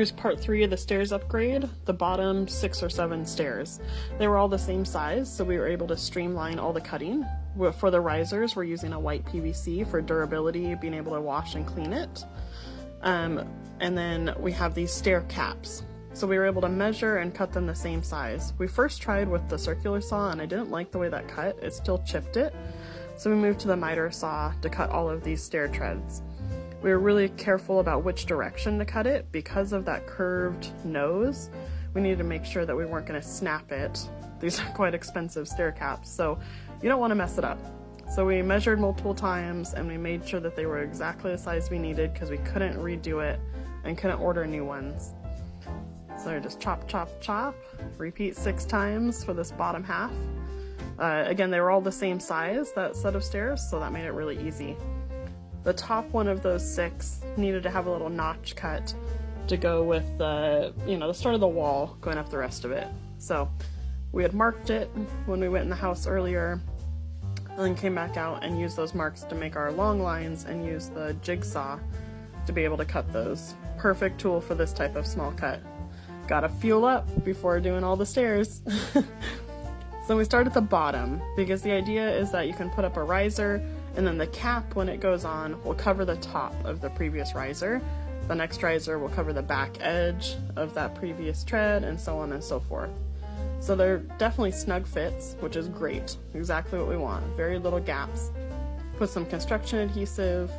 Here's part 3 of the stairs upgrade, the bottom 6 or 7 stairs. They were all the same size, so we were able to streamline all the cutting. For the risers, we're using a white PVC for durability, being able to wash and clean it. And then we have these stair caps. So we were able to measure and cut them the same size. We first tried with the circular saw and I didn't like the way that cut. It still chipped it. So we moved to the miter saw to cut all of these stair treads. We were really careful about which direction to cut it because of that curved nose. We needed to make sure that we weren't going to snap it. These are quite expensive stair caps, so you don't want to mess it up. So we measured multiple times and we made sure that they were exactly the size we needed because we couldn't redo it and couldn't order new ones. So just chop, chop, chop, repeat 6 times for this bottom half. Again, they were all the same size, that set of stairs, so that made it really easy. The top one of those 6 needed to have a little notch cut to go with the, the start of the wall going up the rest of it. So we had marked it when we went in the house earlier, and then came back out and used those marks to make our long lines and use the jigsaw to be able to cut those. Perfect tool for this type of small cut. Gotta fuel up before doing all the stairs. So we start at the bottom because the idea is that you can put up a riser and then the cap, when it goes on, will cover the top of the previous riser. The next riser will cover the back edge of that previous tread, and so on and so forth. So they're definitely snug fits, which is great. Exactly what we want. Very little gaps. Put some construction adhesive,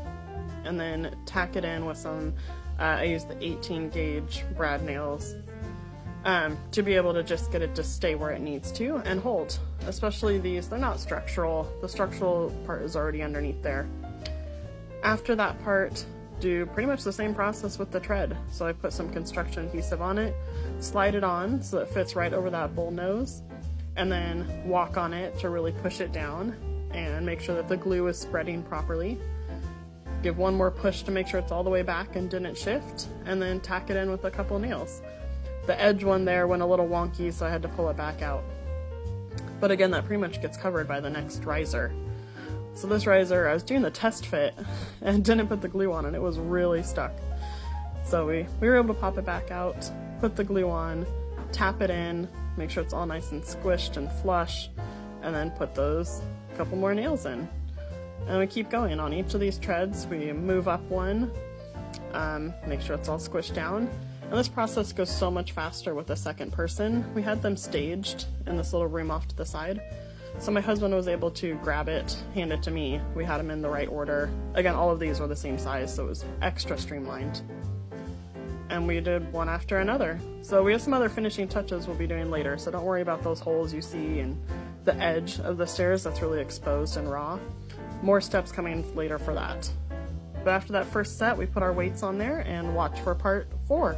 and then tack it in with some, I use the 18 gauge brad nails to be able to just get it to stay where it needs to and hold. Especially these, they're not structural. The structural part is already underneath there. After that part, do pretty much the same process with the tread. So I put some construction adhesive on it, slide it on so it fits right over that bull nose, and then walk on it to really push it down and make sure that the glue is spreading properly. Give one more push to make sure it's all the way back and didn't shift, and then tack it in with a couple nails. The edge one there went a little wonky, so I had to pull it back out. But again, that pretty much gets covered by the next riser. So this riser, I was doing the test fit and didn't put the glue on, and it was really stuck. So we were able to pop it back out, put the glue on, tap it in, make sure it's all nice and squished and flush, and then put those couple more nails in. And we keep going on each of these treads. We move up one, make sure it's all squished down. And this process goes so much faster with the second person. We had them staged in this little room off to the side. So my husband was able to grab it, hand it to me. We had them in the right order. Again, all of these were the same size, so it was extra streamlined. And we did one after another. So we have some other finishing touches we'll be doing later, so don't worry about those holes you see and the edge of the stairs that's really exposed and raw. More steps coming later for that. But after that first set, we put our weights on there and watch for part 4.